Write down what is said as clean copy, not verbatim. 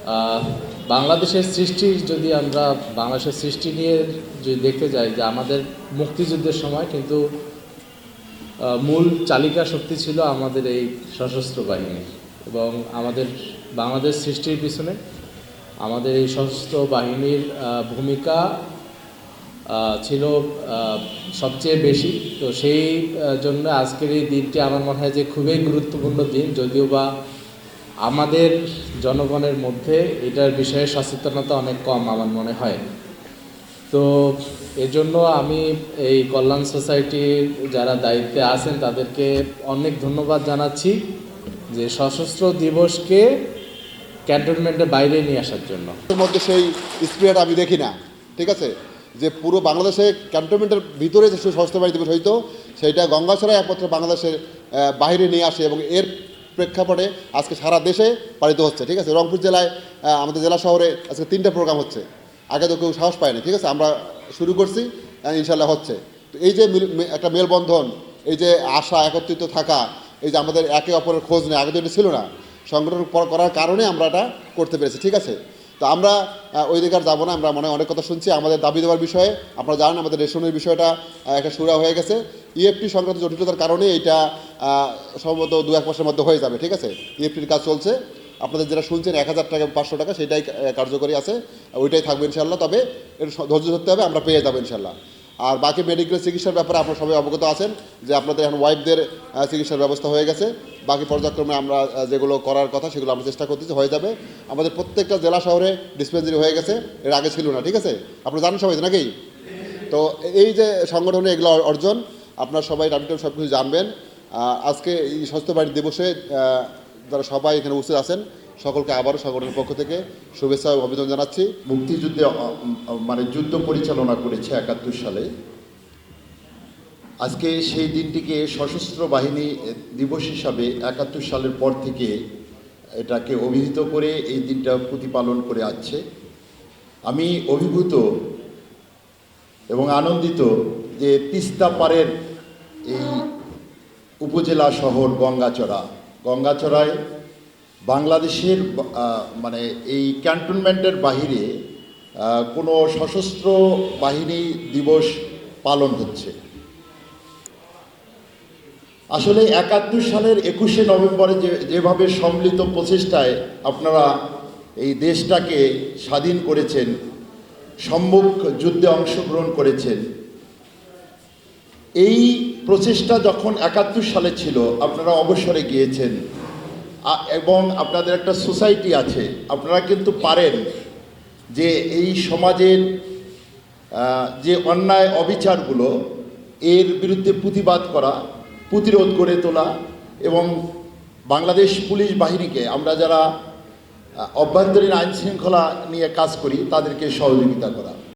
আহ, বাংলাদেশের সৃষ্টি যদি আমরা বাংলাদেশের সৃষ্টি নিয়ে যদি দেখতে যাই যে আমাদের মুক্তিযুদ্ধের সময় কিন্তু মূল চালিকা শক্তি ছিল আমাদের এই সশস্ত্র বাহিনী এবং আমাদের বাংলাদেশ সৃষ্টির পিছনে আমাদের এই সশস্ত্র বাহিনীর ভূমিকা ছিল সবচেয়ে বেশি। তো সেই জন্য আজকের এই দিনটি আমার মনে হয় যে খুবই গুরুত্বপূর্ণ দিন, যদিও বা আমাদের জনগণের মধ্যে এটার বিষয়ে সচেতনতা অনেক কম আমার মনে হয়। তো এজন্য আমি এই কল্যাণ সোসাইটির যারা দায়িত্বে আছেন তাদেরকে অনেক ধন্যবাদ জানাচ্ছি যে সশস্ত্র দিবসকে ক্যান্টনমেন্টের বাইরে নিয়ে আসার জন্য। এর মধ্যে সেই স্পিরিট আমি দেখি না, ঠিক আছে, যে পুরো বাংলাদেশে ক্যান্টনমেন্টের ভিতরে যে সশস্ত্র বাহিনী দিবস হইতো সেইটা গঙ্গাচড়ায় একমাত্র বাংলাদেশের বাইরে নিয়ে আসে এবং এর প্রেক্ষাপটে আজকে সারা দেশে পালিত হচ্ছে, ঠিক আছে। রংপুর জেলায় আমাদের জেলা শহরে আজকে 3টা প্রোগ্রাম হচ্ছে, আগে তো কেউ সাহস পায় না, ঠিক আছে, আমরা শুরু করছি, ইনশাল্লাহ হচ্ছে। তো এই যে একটা মেলবন্ধন, এই যে আশা, একত্রিত থাকা, এই যে আমাদের একে অপরের খোঁজ নেই, আগে তো এটা ছিল না, সংগঠন করার কারণে আমরা এটা করতে পেরেছি, ঠিক আছে। তো আমরা ওই দিকে আর যাবো না, আমরা মনে অনেক কথা শুনছি আমাদের দাবি দেওয়ার বিষয়ে। আপনারা জানেন আমাদের রেশনের বিষয়টা একটা সুরা হয়ে গেছে, ইএফটি সংক্রান্ত জটিলতার কারণে এটা সম্ভবত 2-1 মাসের মধ্যে হয়ে যাবে, ঠিক আছে। ইএফটির কাজ চলছে, আপনাদের যেটা শুনছেন 1000 টাকা 500 টাকা সেটাই কার্যকরী আছে, ওইটাই থাকবে ইনশাল্লাহ। তবে একটু ধৈর্য ধরতে হবে, আমরা পেয়ে যাবো ইনশাল্লাহ। আর বাকি মেডিকেল চিকিৎসার ব্যাপারে আপনারা সবাই অবগত আছেন যে আপনাদের এখন ওয়াইফদের চিকিৎসার ব্যবস্থা হয়ে গেছে। বাকি পর্যায়ক্রমে আমরা যেগুলো করার কথা সেগুলো আমরা চেষ্টা করতেছি, হয়ে যাবে। আমাদের প্রত্যেকটা জেলা শহরে ডিসপেন্সারি হয়ে গেছে, এর আগে ছিল না, ঠিক আছে, আপনারা জানেন সবাই নাকি। তো এই যে সংগঠনে এগুলো অর্জন, আপনারা সবাই টাইম সব কিছু জানবেন। আজকে এই স্বাস্থ্য বাহিনী দিবসে যারা সবাই এখানে উপস্থিত আছেন সকলকে আবারও সংগঠনের পক্ষ থেকে শুভেচ্ছা ও অভিনন্দন জানাচ্ছি। মুক্তিযুদ্ধে মানে যুদ্ধ পরিচালনা করেছে 71 সালে। আজকে সেই দিনটিকে সশস্ত্র বাহিনী দিবস হিসাবে 71 সালের পর থেকে এটাকে অভিহিত করে এই দিনটা প্রতিপালন করে আসছে। আমি অভিভূত এবং আনন্দিত যে তিস্তা পাড়ের এই উপজেলা শহর গঙ্গাচড়ায় বাংলাদেশের মানে এই ক্যান্টনমেন্টের বাহিরে কোনো সশস্ত্র বাহিনী দিবস পালন হচ্ছে। আসলে 71 সালের 21শে নভেম্বরে যেভাবে সম্মিলিত প্রচেষ্টায় আপনারা এই দেশটাকে স্বাধীন করেছেন, সম্মুখ যুদ্ধে অংশগ্রহণ করেছেন, এই প্রচেষ্টা যখন 71 সালে ছিল আপনারা অবসরে গিয়েছেন এবং আপনাদের একটা সোসাইটি আছে, আপনারা কিন্তু পারেন যে এই সমাজের যে অন্যায় অবিচারগুলো এর বিরুদ্ধে প্রতিবাদ করা, প্রতিরোধ গড়ে তোলা এবং বাংলাদেশ পুলিশ বাহিনীকে আমরা যারা অভ্যন্তরীণ আইন শৃঙ্খলা নিয়ে কাজ করি তাদেরকে সহযোগিতা করা।